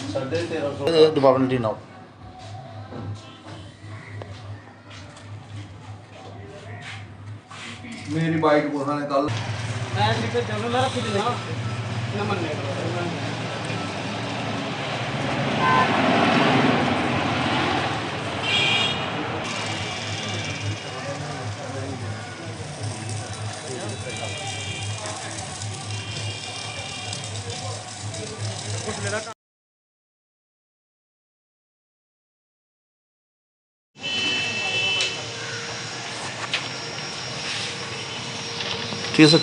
Department T now मेरी bike को उन्होंने कल ठीक है सर।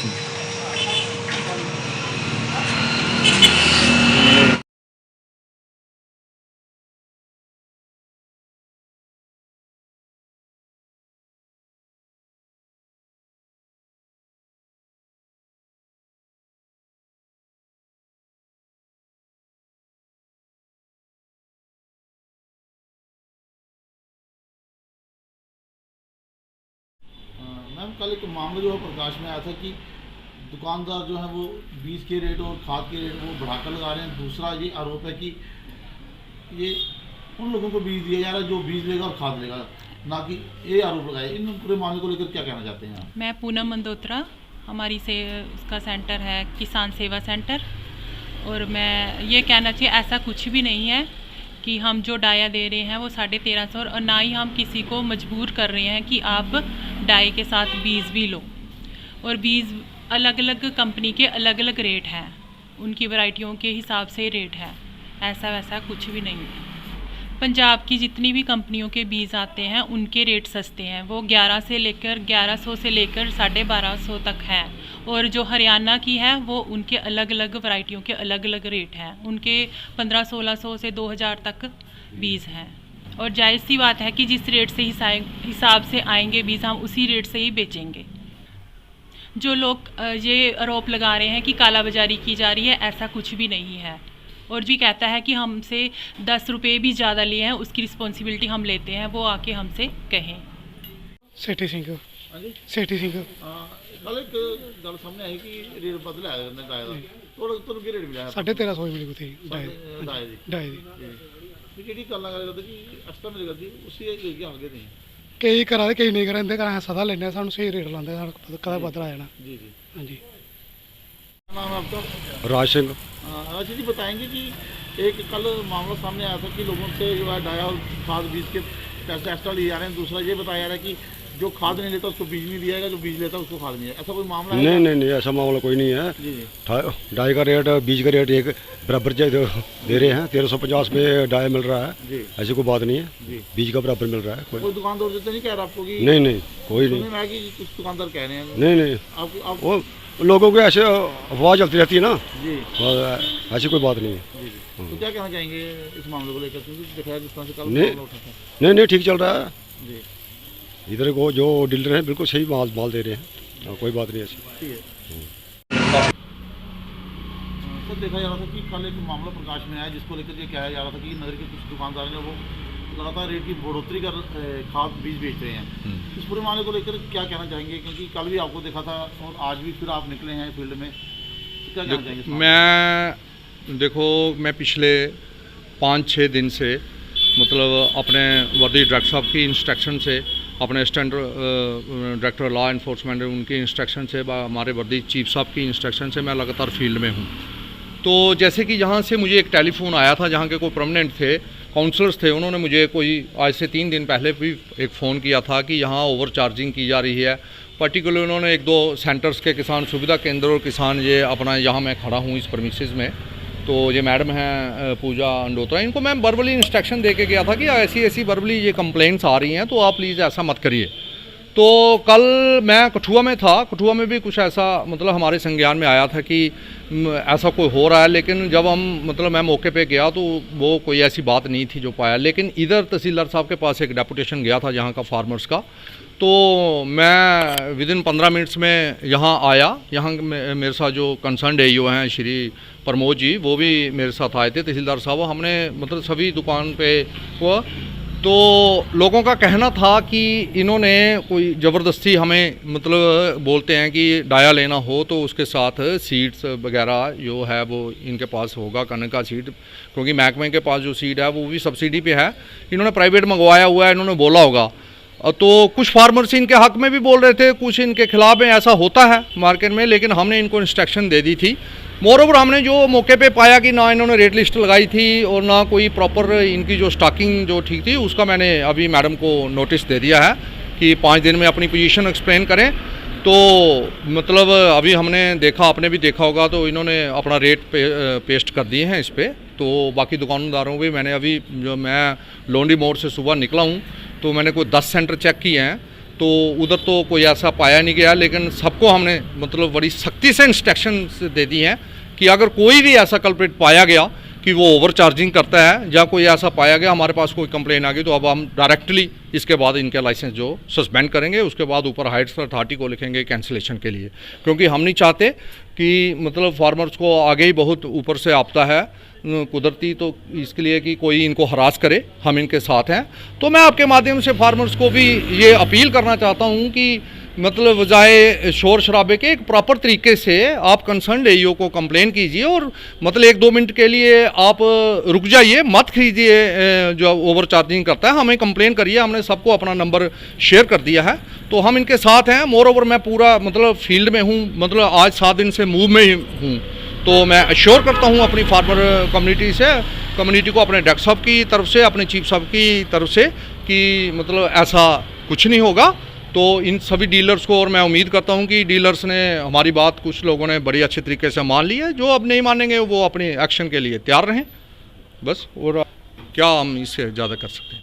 मैम कल एक मामला जो है प्रकाश में आया था कि दुकानदार जो है वो बीज के रेट और खाद के रेट वो बढ़ाकर लगा रहे हैं। दूसरा ये आरोप है कि ये उन लोगों को बीज दिया जा रहा है जो बीज लेगा और खाद लेगा, ना कि ये आरोप लगाए। इन पूरे मामले को लेकर क्या कहना चाहते हैं आप? मैं पूनम मंदोत्रा, हमारी से उसका सेंटर है किसान सेवा सेंटर, और मैं ये कहना चाहिए ऐसा कुछ भी नहीं है कि हम जो डाया दे रहे हैं वो 1350 और ना ही हम किसी को मजबूर कर रहे हैं कि आप डाई के साथ बीज भी लो। और बीज अलग अलग कंपनी के अलग अलग रेट हैं, उनकी वैरायटियों के हिसाब से रेट है, ऐसा वैसा कुछ भी नहीं है। पंजाब की जितनी भी कंपनियों के बीज आते हैं उनके रेट सस्ते हैं, वो 1100 से लेकर 1250 तक हैं। और जो हरियाणा की है वो उनके अलग अलग वैरायटियों के अलग अलग रेट हैं, उनके 1500-1600 से 2000 तक बीज हैं। और जायज़ सी बात है कि जिस रेट से हिसाब से आएंगे बीज हम उसी रेट से ही बेचेंगे। जो लोग ये आरोप लगा रहे हैं कि काला बाजारी की जा रही है, ऐसा कुछ भी नहीं है। और भी कहता है कि हमसे 10 रुपये भी ज़्यादा लिए हैं उसकी रिस्पॉन्सिबिलिटी हम लेते हैं, वो आके हमसे कहें। सेठी सिंह हाँ जी, सेठी सिंह कल एक गल सामने आई कि रेट बदला है डाई का, तो की रेट मिला है 1350 मिली थी डाई दी ढाई दी जी गल करते कि एक्स्ट्रा मिलेगा जी उसी लेके आगे नहीं कई करा दे कई नहीं करा इंदे घर सदा लेने सानू सही रेट लाते कदा बदला आ जाना। जी जी। हाँ जी। नाम है आपका? राज सिंह। राज जी बताएंगे कि एक कल मामला सामने आया था कि लोगों से जो है डाया और खाद बीज के पैसे एक्स्ट्रा लिए जा रहे हैं। दूसरा ये बताया जा रहा है कि जो खाद नहीं लेता उसको बीज नहीं दिया जाएगा, जो बीज लेता उसको खाद नहीं है, ऐसा कोई मामला है? नहीं, ऐसा मामला कोई नहीं है। जी जी। डाई का रेट बीज का रेट एक बराबर दे रहे हैं। 1350 में डाई मिल रहा है जी। ऐसी कोई बात नहीं है, जी। बीज का बराबर मिल रहा है। कोई दुकानदार तो नहीं कह रहा आपको कि नहीं कोई नहीं। सुनने में आया कि कुछ दुकानदार कह रहे हैं? नहीं आप वो लोगों को ऐसे अफवाह चलती रहती है ना जी। ऐसी कोई बात नहीं है। जी जी। तो क्या कहना चाहेंगे इस मामले को लेकर, क्योंकि दिखाया जिस तरह से कल नहीं। मामला उठा था? नहीं ठीक चल रहा है। जी इधर को जो डीलर हैं बिल्कुल सही माल दे रहे हैं, कोई बात नहीं ऐसी। ठीक है। सर देखा जा रहा था कि कल एक मामला प्रकाश में आया जिसको लेकर ये कहा जा रहा था कि नगर के कुछ दुकानदार हैं वो लगातार रेट की बढ़ोतरी कर खाद बीज बेच रहे हैं। इस पूरे मामले को लेकर क्या कहना चाहेंगे, क्योंकि कल भी आपको देखा था और आज भी फिर आप निकले हैं फील्ड में, तो क्या कहना चाहेंगे? मैं देखो मैं पिछले 5-6 दिन से मतलब अपने वर्दी डायरेक्टर साहब की इंस्ट्रक्शन से, अपने असिस्टेंट डायरेक्टर लॉ इन्फोर्समेंट उनकी इंस्ट्रक्शन से, हमारे वर्दी चीफ साहब की इंस्ट्रक्शन से मैं लगातार फील्ड में हूँ। तो जैसे कि यहाँ से मुझे एक टेलीफोन आया था, जहाँ के कोई परमानेंट थे काउंसलर्स थे, उन्होंने मुझे कोई आज से 3 दिन पहले भी एक फ़ोन किया था कि यहाँ ओवर चार्जिंग की जा रही है। पर्टिकुलर उन्होंने 1-2 सेंटर्स के किसान सुविधा केंद्र और किसान ये अपना, यहाँ मैं खड़ा हूँ इस परमिसेस में, तो ये मैडम हैं पूजा अंडोत्रा, इनको मैं वर्बली इंस्ट्रक्शन दे के गया था कि ऐसी वर्बली ये कंप्लेंट्स आ रही हैं तो आप प्लीज़ ऐसा मत करिए। तो कल मैं कठुआ में था, कठुआ में भी कुछ ऐसा मतलब हमारे संज्ञान में आया था कि ऐसा कोई हो रहा है, लेकिन जब हम मतलब मैं मौके पे गया तो वो कोई ऐसी बात नहीं थी जो पाया। लेकिन इधर तहसीलदार साहब के पास एक डेपुटेशन गया था यहाँ का फार्मर्स का, तो मैं विदिन 15 मिनट्स में यहाँ आया। यहाँ मेरे साथ जो कंसर्न AEO हैं श्री प्रमोद जी, वो भी मेरे साथ आए थे, तहसीलदार साहब। हमने मतलब सभी दुकान पे को तो लोगों का कहना था कि इन्होंने कोई ज़बरदस्ती हमें मतलब बोलते हैं कि डाया लेना हो तो उसके साथ सीड्स वगैरह जो है वो इनके पास होगा, कनक का सीड, क्योंकि महकमे के पास जो सीड है वो भी सब्सिडी पे है, इन्होंने प्राइवेट मंगवाया हुआ है, इन्होंने बोला होगा। तो कुछ फार्मर्स इनके हक में भी बोल रहे थे, कुछ इनके खिलाफ में, ऐसा होता है मार्केट में, लेकिन हमने इनको इंस्ट्रक्शन दे दी थी। मोर ओवर हमने जो मौके पे पाया कि ना इन्होंने रेट लिस्ट लगाई थी और ना कोई प्रॉपर इनकी जो स्टॉकिंग जो ठीक थी, उसका मैंने अभी मैडम को नोटिस दे दिया है कि 5 दिन में अपनी पोजीशन एक्सप्लेन करें। तो मतलब अभी हमने देखा, आपने भी देखा होगा, तो इन्होंने अपना रेट पेस्ट कर दिए हैं इस पर। तो बाकी दुकानदारों भी मैंने अभी, जो मैं लोंडी मोड़ से सुबह निकला हूँ तो मैंने कोई 10 सेंटर चेक किए हैं, तो उधर तो कोई ऐसा पाया नहीं गया, लेकिन सबको हमने मतलब बड़ी सख्ती से इंस्ट्रक्शन दे दी हैं कि अगर कोई भी ऐसा कल्प्रिट पाया गया कि वो ओवर चार्जिंग करता है या कोई ऐसा पाया गया, हमारे पास कोई कंप्लेन आ गई, तो अब हम डायरेक्टली इसके बाद इनके लाइसेंस जो सस्पेंड करेंगे, उसके बाद ऊपर हाइट्स अथॉरिटी को लिखेंगे कैंसिलेशन के लिए, क्योंकि हम नहीं चाहते कि मतलब फार्मर्स को आगे ही बहुत ऊपर से आपता है कुदरती, तो इसके लिए कि कोई इनको हरास करे, हम इनके साथ हैं। तो मैं आपके माध्यम से फार्मर्स को भी ये अपील करना चाहता हूँ कि मतलब बजाय शोर शराबे के एक प्रॉपर तरीके से आप कंसर्न एईओ को कंप्लेन कीजिए और मतलब 1-2 मिनट के लिए आप रुक जाइए, मत कीजिए जो ओवर चार्जिंग करता है, हमें कंप्लेन करिए। हमने सबको अपना नंबर शेयर कर दिया है, तो हम इनके साथ हैं। मोर ओवर मैं पूरा मतलब फील्ड में हूँ, मतलब आज 7 दिन से मूव में ही हूँ, तो मैं अश्योर करता हूँ अपनी फार्मर कम्युनिटी को, अपने डायरेक्टर साहब की तरफ से, अपने चीफ साहब की तरफ से, कि मतलब ऐसा कुछ नहीं होगा। तो इन सभी डीलर्स को, और मैं उम्मीद करता हूं कि डीलर्स ने हमारी बात, कुछ लोगों ने बड़ी अच्छे तरीके से मान ली है, जो अब नहीं मानेंगे वो अपने एक्शन के लिए तैयार रहें बस। और क्या हम इससे ज़्यादा कर सकते हैं।